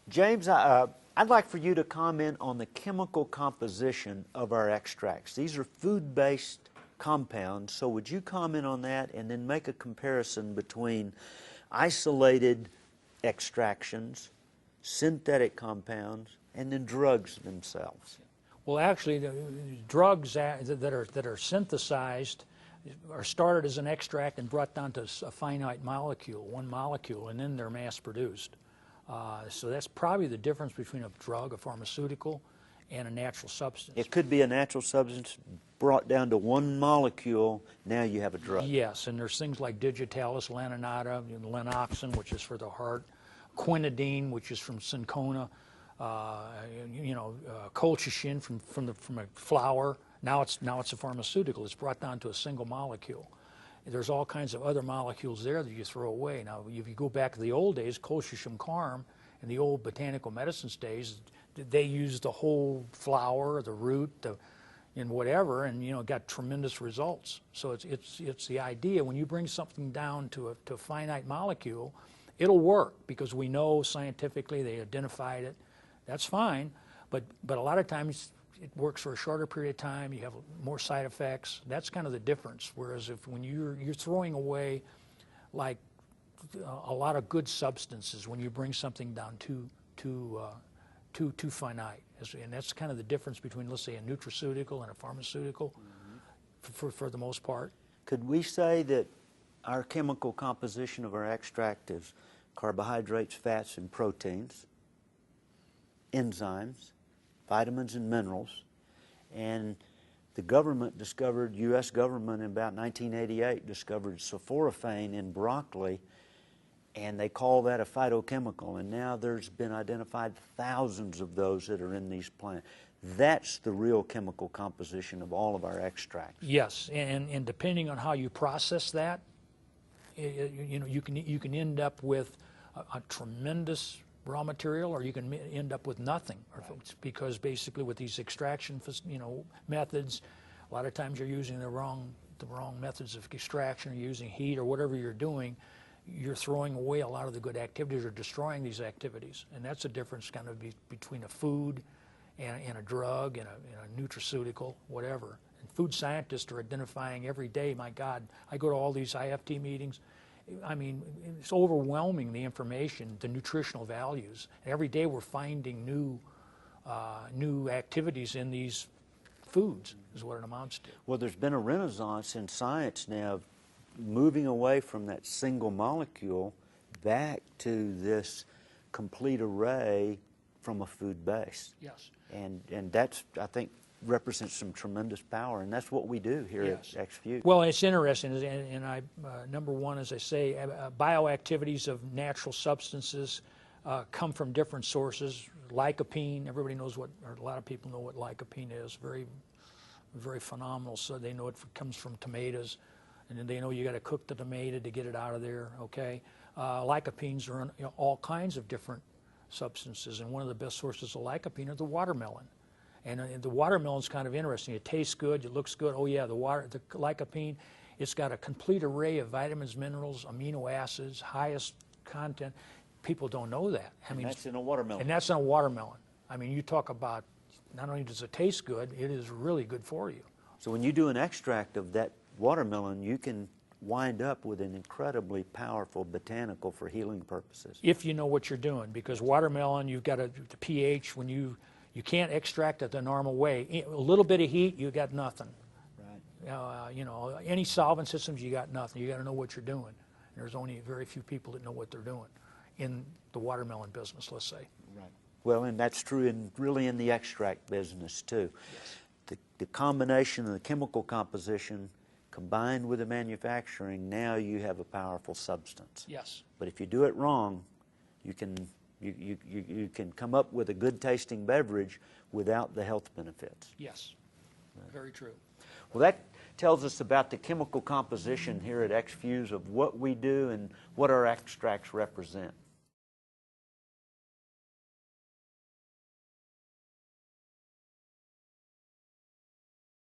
James, I'd like for you to comment on the chemical composition of our extracts. These are food-based compounds, so would you comment on that and then make a comparison between isolated extractions, synthetic compounds, and then drugs themselves? Well, actually, the drugs that are synthesized are started as an extract and brought down to a finite molecule, one molecule, and then they're mass-produced. So that's probably the difference between a drug, a pharmaceutical, and a natural substance. It could be a natural substance brought down to one molecule. Now you have a drug. Yes, and there's things like digitalis laninata, lenoxin, which is for the heart, quinidine, which is from cinchona, colchicine from a flower. Now it's a pharmaceutical. It's brought down to a single molecule. There's all kinds of other molecules there that you throw away. Now, if you go back to the old days, colchicum carm, in the old botanical medicines days, they used the whole flower, the root, and whatever, and got tremendous results. So it's the idea when you bring something down to a finite molecule, it'll work because we know scientifically they identified it. That's fine, but a lot of times it works for a shorter period of time. You have more side effects. That's kind of the difference. Whereas when you're throwing away like a lot of good substances when you bring something down too finite, and that's kind of the difference between, let's say, a nutraceutical and a pharmaceutical, for the most part. Could we say that our chemical composition of our extract is carbohydrates, fats, and proteins, enzymes, vitamins and minerals, and the government discovered, U.S. government in about 1988 discovered sulforaphane in broccoli, and they call that a phytochemical, and now there's been identified thousands of those that are in these plants. That's the real chemical composition of all of our extracts. Yes, and depending on how you process that, you can end up with a tremendous raw material, or you can end up with nothing. Right. Because basically with these extraction methods, a lot of times you're using the wrong methods of extraction, or using heat or whatever you're doing. You're throwing away a lot of the good activities or destroying these activities, and that's the difference kind of between a food and a drug and a nutraceutical, whatever. And food scientists are identifying every day. My God, I go to all these IFT meetings. I mean, it's overwhelming, the information, the nutritional values. And every day we're finding new activities in these foods, is what it amounts to. Well, there's been a renaissance in science now, moving away from that single molecule back to this complete array from a food base. Yes. And that's, I think, represents some tremendous power, and that's what we do here at eXfuze. Well, it's interesting, and number one, as I say, bioactivities of natural substances come from different sources. Lycopene, everybody knows what, or a lot of people know what lycopene is. Very, very phenomenal. So they know it comes from tomatoes, and then they know you got to cook the tomato to get it out of there. Okay, lycopenes are in all kinds of different substances, and one of the best sources of lycopene are the watermelon. And the watermelon's kind of interesting. It tastes good. It looks good. Oh yeah, the lycopene. It's got a complete array of vitamins, minerals, amino acids, highest content. People don't know that. I mean, that's in a watermelon. And that's in a watermelon. I mean, you talk about not only does it taste good, it is really good for you. So when you do an extract of that watermelon, you can wind up with an incredibly powerful botanical for healing purposes. If you know what you're doing, because watermelon, you've got the pH when you can't extract it the normal way. A little bit of heat, you got nothing. Right. Any solvent systems, you got nothing. You got to know what you're doing. And there's only very few people that know what they're doing in the watermelon business, let's say. Right. Well, and that's true really in the extract business too. Yes. The combination of the chemical composition combined with the manufacturing, now you have a powerful substance. Yes. But if you do it wrong, you can come up with a good tasting beverage without the health benefits. Yes, right. Very true. Well, that tells us about the chemical composition here at eXfuze of what we do and what our extracts represent.